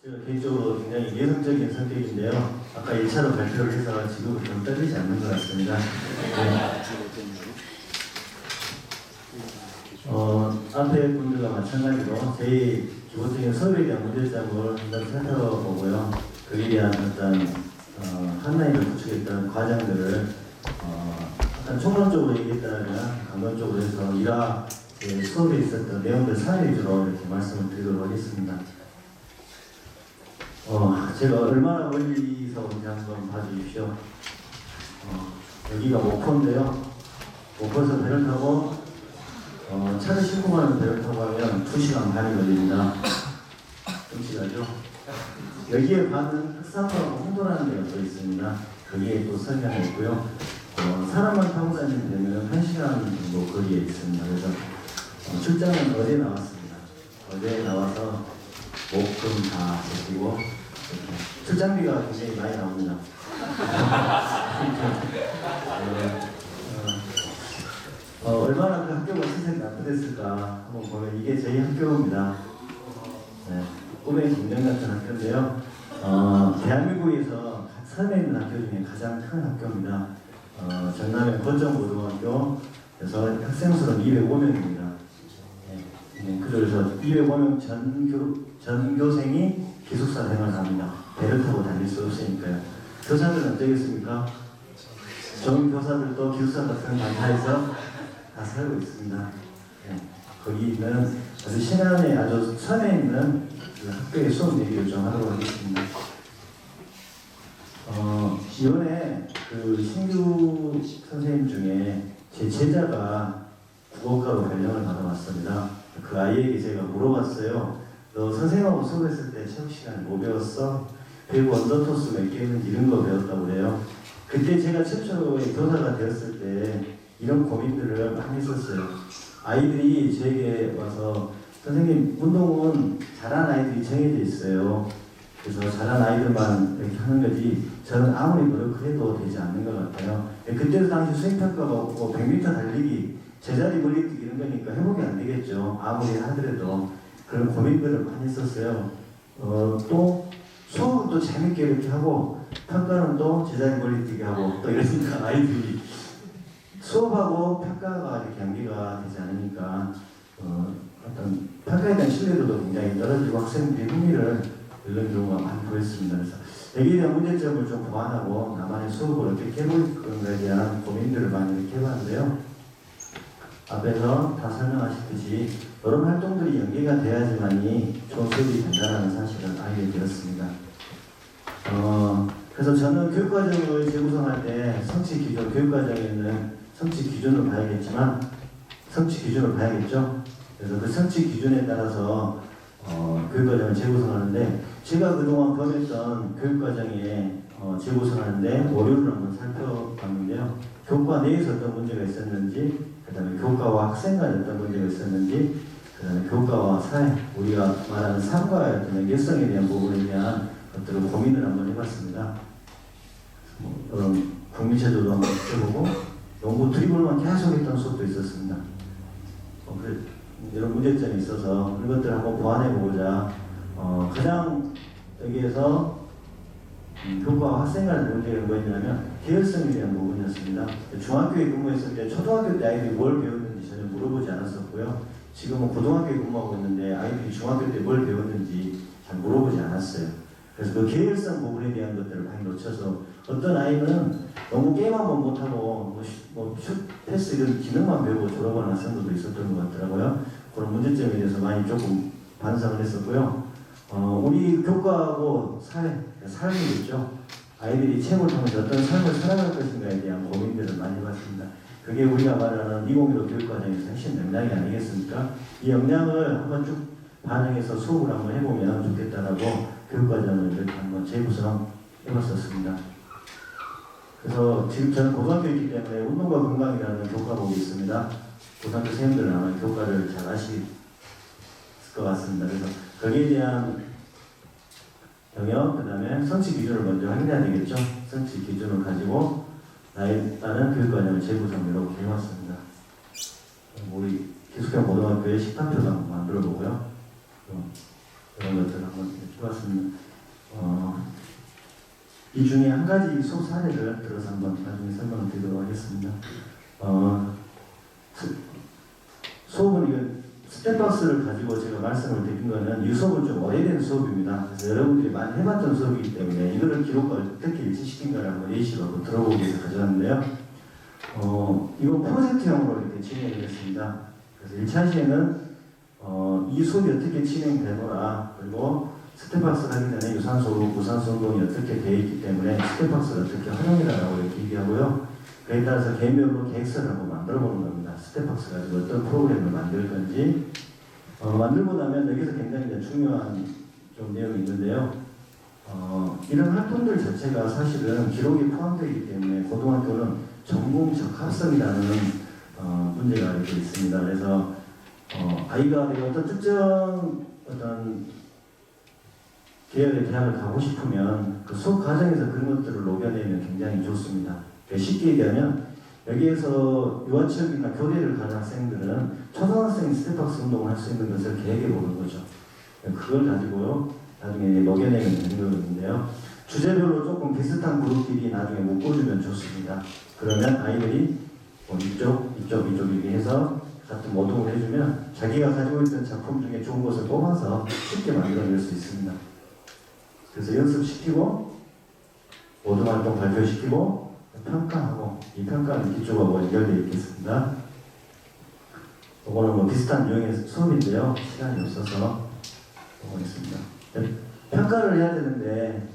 제가 개인적으로 굉장히 예능적인 성격인데요. 아까 1차로 발표를 해서 지금은 좀 떨리지 않는 것 같습니다. 네. 앞에 분들과 마찬가지로 제 기본적인 서울에 대한 문제점을 한번 살펴보고요. 거기에 대한 어떤 한라인을 구축했던 과정들을 약간 총론적으로 얘기했다면 감론적으로 해서 일화 수업에 있었던 내용들 사례 위주로 이렇게 말씀을 드리도록 하겠습니다. 제가 얼마나 멀리서 온지 한번 봐주십시오. 여기가 목포인데요. 목포에서 배를 타고 차를 싣고 가는 배를 타고 가면 2시간 반이 걸립니다. 끔찍하죠? 여기에 반은 흑사파하고 홍도라는 데가 또 있습니다. 거기에 또 설명이 있고요. 사람만 타고 다니는 데는 1시간 정도 거리에 있습니다. 그래서 출장은 어제 나왔습니다. 어제 나와서 목금 다 버티고 출장비가 굉장히 많이 나옵니다. 얼마나 그 학교가 세상에 나쁘댔을까 한번 보면 이게 저희 학교입니다. 네, 꿈의 공장 같은 학교인데요. 대한민국에서 섬에 있는 학교 중에 가장 큰 학교입니다. 전남의 거정고등학교에서 학생 수는 205명입니다. 그래서 205명 전교생이 기숙사 생활을 합니다. 배를 타고 다닐 수 없으니까요. 교사들은 어쩌겠습니까? 전 교사들도 기숙사 같은 반타에서 다 살고 있습니다. 네. 거기는 아주 신안에 아주 산에 있는 그 학교의 수업 얘기를 좀 하도록 하겠습니다. 이번에 그 신규 선생님 중에 제 제자가 국어과로 발령을 받아왔습니다. 그 아이에게 제가 물어봤어요. 너 선생님하고 수업했을 때 체육 시간에 뭐 배웠어? 그리고 언더토스 몇 개 있는지 이런 거 배웠다고 그래요. 그때 제가 최초의 교사가 되었을 때 이런 고민들을 많이 했었어요. 아이들이 저에게 와서 선생님 운동은 잘하는 아이들이 정해져 있어요. 그래서 잘하는 아이들만 이렇게 하는 거지 저는 아무리 노력해도 되지 않는 것 같아요. 그때도 당시 수행평가가 없고 100m 달리기, 제자리 멀리뛰기 이런 거니까 회복이 안 되겠죠. 아무리 하더라도 그런 고민들을 많이 했었어요. 또 수업은 또 재밌게 이렇게 하고 평가는 또 제자리 멀리뛰기 하고 또 이러니까 아이들이 수업하고 평가가 이렇게 연계가 되지 않으니까 어떤 평가에 대한 신뢰도도 굉장히 떨어지고 학생들이 흥미를 잃는 경우가 많이 보였습니다. 그래서 여기에 대한 문제점을 좀 보완하고 나만의 수업을 어떻게 해볼 건가에 대한 고민들을 많이 이렇게 해봤는데요. 앞에서 다 설명하셨듯이 이런 활동들이 연계가 돼야지만이 좋은 수업이 된다는 사실을 알게 되었습니다. 그래서 저는 교육과정을 재구성할 때 성취 기준, 교육과정에는 성취 기준을 봐야겠지만 성취 기준을 봐야겠죠. 그래서 그 성취 기준에 따라서 교육과정을 재구성하는데 제가 그동안 범했던 교육과정에 재구성하는데 오류를 한번 살펴봤는데요. 교과 내에서 어떤 문제가 있었는지, 그 다음에 교과와 학생 간에 어떤 문제가 있었는지, 그 다음에 교과와 사회, 우리가 말하는 삶과의 어떤 연계성에 대한 부분에 대한 것들을 고민을 한번 해봤습니다. 국민체조도 한번 해보고 연구 드리블만 계속 했던 수업도 있었습니다. 이런 문제점이 있어서 그런 것들을 한번 보완해보고자 가장 여기에서 교과와 학생 간의 문제가 뭐였냐면 계열성에 대한 부분이었습니다. 중학교에 근무했을 때 초등학교 때 아이들이 뭘 배웠는지 전혀 물어보지 않았었고요. 지금은 고등학교에 근무하고 있는데 아이들이 중학교 때 뭘 배웠는지 잘 물어보지 않았어요. 그래서 그 계열성 부분에 대한 것들을 많이 놓쳐서 어떤 아이는 너무 게임 한번 못하고 슛, 패스 이런 기능만 배우고 졸업하는 학생들도 있었던 것 같더라고요. 그런 문제점에 대해서 많이 조금 반성을 했었고요. 우리 교과하고 삶이 있죠. 아이들이 책을 통해서 어떤 삶을 살아갈 것인가에 대한 고민들을 많이 해봤습니다. 그게 우리가 말하는 2015 교육과정에서 핵심 역량이 아니겠습니까? 이 역량을 한번 쭉 반영해서 수업을 한번 해보면 좋겠다라고 교육과정을 이렇게 한번 재구성해봤었습니다. 그래서 지금 저는 고등학교에 있기 때문에 운동과 건강이라는 교과목이 있습니다. 고등학교 선생님들은 아마 교과를 잘 아실 것 같습니다. 그래서 거기에 대한 영역, 그 다음에 성취 기준을 먼저 확인해야 되겠죠. 성취 기준을 가지고 나에 따른 교육과정을 재구성 이렇게 해왔습니다. 우리 기숙형 고등학교의 13표도 한번 만들어 보고요. 이런 것들을 한번 해봤습니다. 이 중에 한 가지 수업 사례를 들어서 한번 나중에 설명을 드리도록 하겠습니다. 수업은 이건 스텝박스를 가지고 제가 말씀을 드린 거는 이 수업은 좀 오래된 수업입니다. 그래서 여러분들이 많이 해봤던 수업이기 때문에 이거를 기록과 어떻게 일치시킨가를 한번 예시로 들어보기 위해서 가져왔는데요. 이거 프로젝트형으로 이렇게 진행을 했습니다. 그래서 1차 시에는 이 수업이 어떻게 진행되노라, 그리고 스텝박스를 하기 전에 유산소, 무산소 운동이 어떻게 되어 있기 때문에 스텝박스를 어떻게 활용해라라고 이렇게 얘기하고요. 그에 따라서 개인별로 계획서를 한번 만들어 보는 겁니다. 스텝박스 가지고 어떤 프로그램을 만들 건지 만들고 나면 여기서 굉장히 이제 중요한 좀 내용이 있는데요. 이런 활동들 자체가 사실은 기록이 포함되어 있기 때문에 고등학교는 전공 적합성이라는 문제가 이렇게 있습니다. 그래서 아이가 어떤 특정 어떤 계열의 대학을 가고 싶으면 그 수업 과정에서 그런 것들을 녹여내면 굉장히 좋습니다. 쉽게 얘기하면 여기에서 유아체육이나 교대를 가는 학생들은 초등학생 스텝박스 운동을 할 수 있는 것을 계획해 보는 거죠. 그걸 가지고요 나중에 녹여내면 되는 거거든요. 주제별로 조금 비슷한 그룹끼리 나중에 묶어주면 좋습니다. 그러면 아이들이 이쪽 이렇게 해서 같은 모동을 해주면 자기가 가지고 있던 작품 중에 좋은 것을 뽑아서 쉽게 만들어낼 수 있습니다. 그래서 연습시키고 모동 활동 발표시키고 평가하고, 이 평가는 기초하고 연결되어 있겠습니다. 이거는 뭐 비슷한 유형의 수업인데요. 시간이 없어서 보겠습니다. 평가를 해야 되는데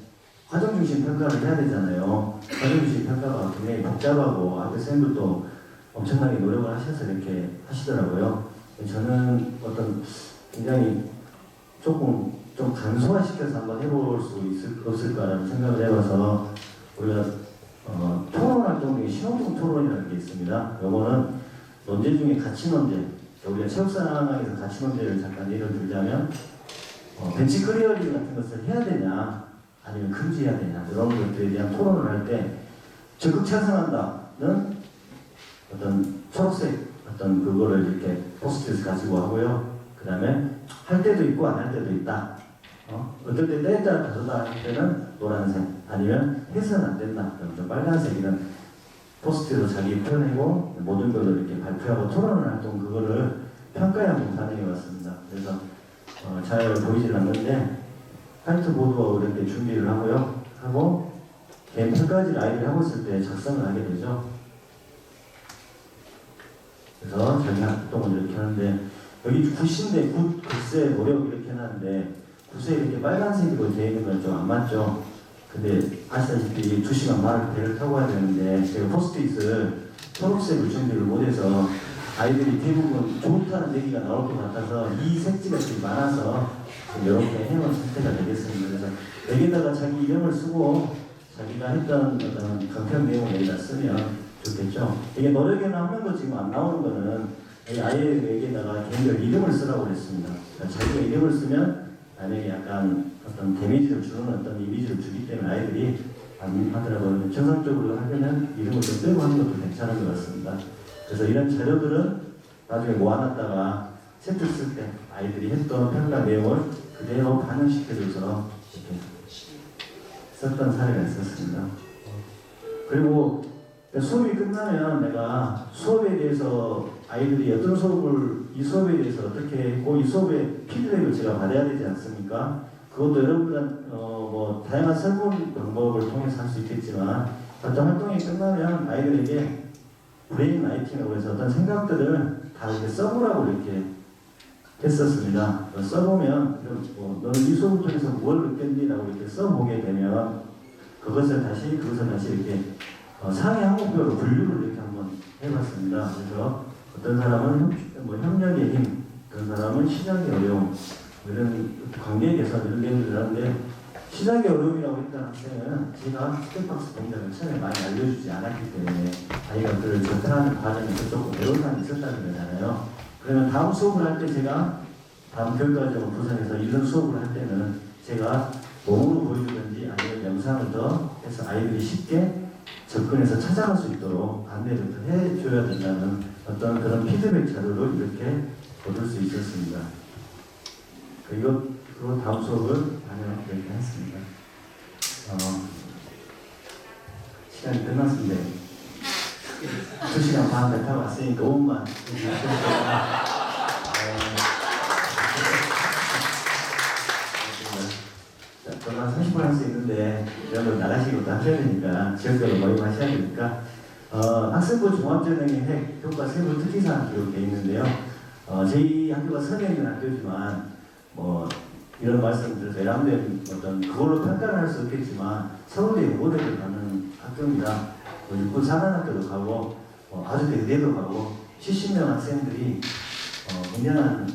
과정 중심 평가를 해야 되잖아요. 과정 중심 평가가 굉장히 복잡하고 학생들도 엄청나게 노력을 하셔서 이렇게 하시더라고요. 저는 어떤 굉장히 조금 좀 간소화시켜서 한번 해볼 수 없을까라는 생각을 해봐서 우리가 토론 활동 중에 실험적 토론이라는 게 있습니다. 요거는 논제 중에 가치 논제, 우리가 체육 상황에서 가치 논제를 잠깐 예를 들자면 벤치 클리어링 같은 것을 해야 되냐 아니면 금지해야 되냐 이런 것들에 대한 토론을 할 때 적극 찬성한다는 어떤 초록색 어떤 그거를 이렇게 포스트잇을 가지고 하고요. 그 다음에 할 때도 있고 안 할 때도 있다. 어떨 때 때에 따라 다르다 할 때는 노란색, 아니면 해서는 안 된다. 그럼 좀 빨간색 이런 포스트로 자기 펴내고 모든 것을 이렇게 발표하고 토론을 할 때 그거를 평가에 한번 반영해 봤습니다. 그래서 잘 보이질 않는데 화이트보드하고 이렇게 준비를 하고 개인 평가지를 아이들이 하고 있을 때 작성을 하게 되죠. 그래서 자기 활동을 이렇게 하는데 여기 굿인데 굿, 글쎄, 노력 이렇게 해놨는데 굿에 이렇게 빨간색으로 되어 있는 건 좀 안 맞죠. 근데 아시다시피 2시간 말을 배를 타고 와야 되는데 제가 포스트잇을 초록색을 준비를 못해서 아이들이 대부분 좋다는 얘기가 나올 것 같아서 이 색지가 좀 많아서 이렇게 해놓은 상태가 되겠습니다. 그래서 여기다가 자기 이름을 쓰고 자기가 했던 어떤 강평 내용을 여기다 쓰면 좋겠죠. 이게 노력에는 한 명도 지금 안 나오는 거는 아이에게다가 개인별 이름을 쓰라고 그랬습니다. 그러니까 자기가 이름을 쓰면 만약에 약간 어떤 데미지를 주는 어떤 이미지를 주기 때문에 아이들이 안 하더라고요. 정상적으로 하려면 이름을 좀 빼고 하는 것도 괜찮은 것 같습니다. 그래서 이런 자료들은 나중에 모아놨다가 세트 쓸 때 아이들이 했던 평가 내용을 그대로 반영시켜줘서 이렇게 썼던 사례가 있었습니다. 그리고 수업이 끝나면 내가 수업에 대해서 아이들이 어떤 수업을 이 수업에 대해서 어떻게 했고 이 수업의 피드백을 제가 받아야 되지 않습니까? 그것도 여러분들 뭐 다양한 설문 방법을 통해서 할 수 있겠지만 어떤 활동이 끝나면 아이들에게 브레인 라이팅이라고 해서 어떤 생각들을 다 이렇게 써보라고 이렇게 했었습니다. 써보면 너는 이 수업을 통해서 뭘 느꼈니?라고 이렇게 써보게 되면 그것을 다시 이렇게 상위 항목별로 분류를 이렇게 한번 해봤습니다. 그래서 어떤 사람은 협력의 힘, 어떤 사람은 시작의 어려움, 이런 관계 개선 이런 내용들을 하는데 시작의 어려움이라고 했던 학생은 제가 스텝박스 동작을 처음에 많이 알려주지 않았기 때문에 아이가 그를 접근하는 과정에서 조금 애로사항이 있었다는 거잖아요. 그러면 다음 수업을 할 때 제가 다음 교육과정을 구성해서 이런 수업을 할 때는 제가 몸으로 보여주든지 아니면 영상을 더 해서 아이들이 쉽게 접근해서 찾아갈 수 있도록 안내를 해줘야 된다는 어떤 그런 피드백 자료를 이렇게 얻을 수 있었습니다. 이거 그리고 다음 수업을 반영하기로 했습니다. 시간이 끝났습니다. 2시간 반 배 타고 왔으니까 5분만 저는 한 30분 할 수 있는데 여러분 나가시고 또 하셔야 되니까 지역별로 모임하셔야 되니까 학생부 종합전형의 핵 교과 세부 특기사항 기록되어 있는데요. 저희 학교가 선에 있는 학교지만 뭐 이런 말씀드려서 예람된 어떤 그걸로 평가를 할 수 없겠지만 서울대 모델을 가는 학교입니다. 육군 사관학교도 가고 아주대 의대도 가고 70명 학생들이 굉장한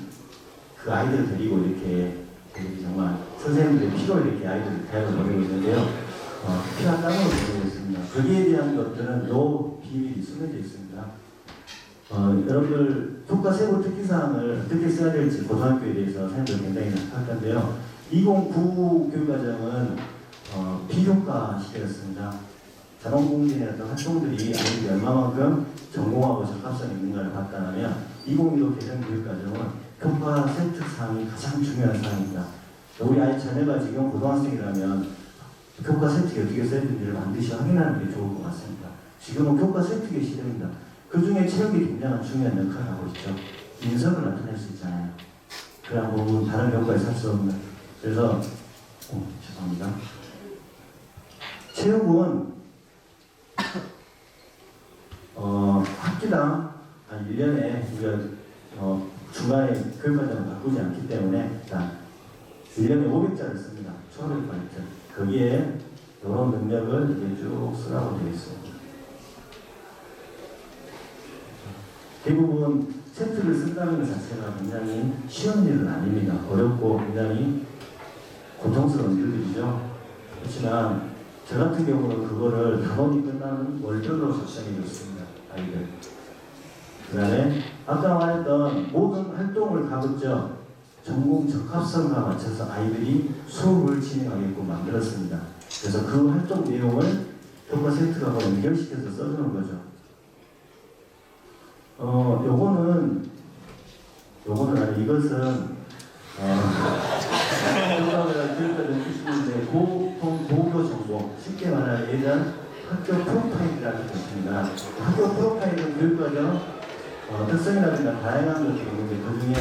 그 아이들을 데리고 이렇게 정말 선생님들의 피로 이렇게 아이들을 대학을 보내고 있는데요. 피와 땀으로 보내고 있습니다. 거기에 대한 것들은 요 비밀이 숨겨져 있습니다. 여러분들 교과 세부 특기사항을 어떻게 써야 될지 고등학교에 대해서 선생님들 굉장히 할 건데요. 2009 교육과정은 비교과 시대였습니다. 자동공진의 어떤 활동들이 아이들이 얼마만큼 전공하고 적합성이 있는가를 판단하면 2015 개정 교육과정은 교과 세트 사항이 가장 중요한 사항입니다. 우리 아이 자녀가 지금 고등학생이라면 교과 세트가 어떻게 써야 되는지를 반드시 확인하는 게 좋을 것 같습니다. 지금은 교과 세트의 시대입니다. 그 중에 체육이 굉장히 중요한 역할을 하고 있죠. 인성을 나타낼 수 있잖아요. 그런 부분 다른 교과에서 할 수 없는. 그래서 죄송합니다. 체육은 학기당 한 1년에 우리가 중간에 교육과정을 바꾸지 않기 때문에 일단 1년에 500자를 씁니다. 1500바이트. 거기에 이런 능력을 이렇게 쭉 쓰라고 되어 있습니다. 대부분 세트를 쓴다는 것 자체가 굉장히 쉬운 일은 아닙니다. 어렵고 굉장히 고통스러운 일들이죠. 그렇지만 저 같은 경우는 그거를 단원이 끝나는 월별로 작성해 줬습니다. 아이들. 그 다음에 아까 말했던 모든 활동을 가급적 전공 적합성과 맞춰서 아이들이 수업을 진행하게끔 만들었습니다. 그래서 그 활동 내용을 교과 세트하고 연결시켜서 써주는 거죠. 요거는 아니, 이것은 교육과정 고교 정보, 쉽게 말하면 예전 학교 프로파일이라는 게 있습니다. 학교 프로파일은 교육과정 특성이라든가 다양한 것들이 있는데 그 중에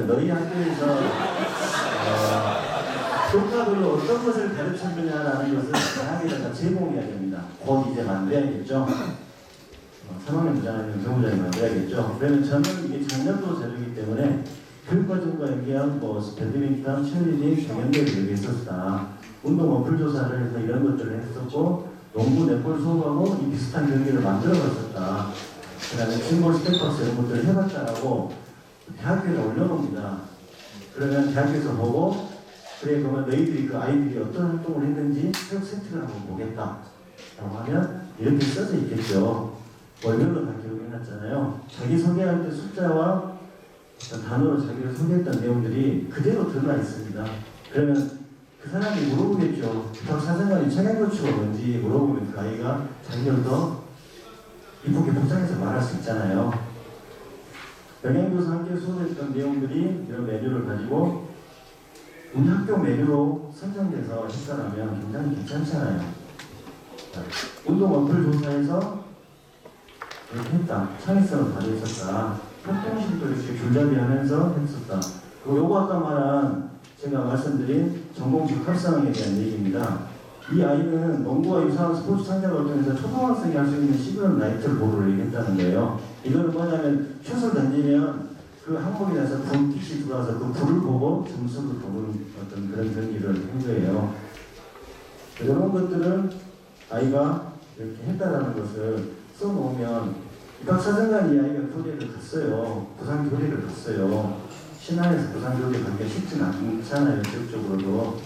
너희 학교에서 교과별로 어떤 것을 가르쳤느냐라는 것을 다양하게 제공해야 됩니다. 곧 이제 만들어야겠죠. 3학년 부장님, 교무장이 만들어야겠죠. 그러면 저는 이게 작년도 자료이기 때문에 교육과정과 연계한 배드민턴, 체리딩, 경연대회를 여기 했었다. 운동 어플 조사를 해서 이런 것들을 했었고 농구 넷볼 수업하고 이 비슷한 경기를 만들어봤었다. 그 다음에 심볼 스텝박스 이런 것들을 해봤다라고 대학교에 올려놓습니다. 그러면 대학교에서 보고 그래 그러면 너희들이 그 아이들이 어떤 활동을 했는지 체육 세트를 한번 보겠다 라고 하면 이렇게 써져 있겠죠. 월별로 다 기록해놨잖아요. 자기 소개할 때 숫자와 어떤 단어로 자기를 소개했던 내용들이 그대로 드러나 있습니다. 그러면 그 사람이 물어보겠죠. 사생활이 청양고추가 뭔지 물어보면 그 아이가 자기를 더 이쁘게 포장해서 말할 수 있잖아요. 영양교사 함께 수업했던 내용들이 이런 메뉴를 가지고 우리 학교 메뉴로 선정돼서 했다라면 굉장히 괜찮잖아요. 운동 어플 조사에서 이렇게 했다. 창의성을 가지고 있었다. 활동식도 이렇게 줄잡이 하면서 했었다. 그리고 요거 아까 말한 제가 말씀드린 전공 적합성에 대한 얘기입니다. 이 아이는 농구와 유사한 스포츠 창작 활동에서 초등학생이 할 수 있는 시그널 라이트를 보루를 얘기했다는 거예요. 이거는 뭐냐면 슛을 던지면 그 항목이 나서 불빛이 들어와서 그 불을 보고 점수를 보는 어떤 그런 경기를 한 거예요. 이런 것들은 아이가 이렇게 했다라는 것을 써놓으면 입학사정관 이 아이가 교대를 갔어요. 부산 교대를 갔어요. 신안에서 부산 교대 가기가 쉽진 않잖아요. 지역적으로도.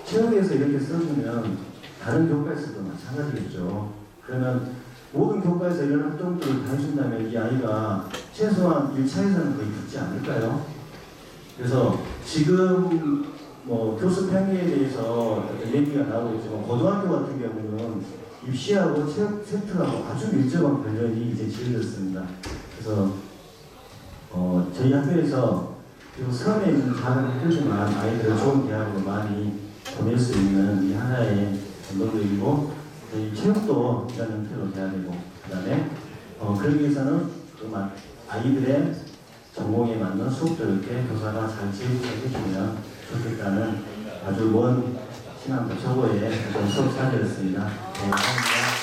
체육에서 이렇게 써주면 다른 교과에서도 마찬가지겠죠. 그러면 모든 교과에서 이런 활동들을 다 해준다면 이 아이가 최소한 1차에서는 거의 붙지 않을까요? 그래서 지금 교수 평가에 대해서 얘기가 나오고 있지만 고등학교 같은 경우는 입시하고 체육 세트하고 아주 밀접한 관련이 이제 지어졌습니다. 그래서 저희 학교에서 그리고 처음에 있는 작은 학교지만 아이들을 좋은 대학으로 많이 보낼 수 있는 이 하나의 노력이고 저희 체육도 이런 형태로 돼야 되고 그다음에 그러기 위해서는 아이들의 전공에 맞는 수업들을 이렇게 교사가 잘 제공해 주면 좋겠다는 아주 먼 신앙과 초보의 수업 사례였습니다. 네, 감사합니다.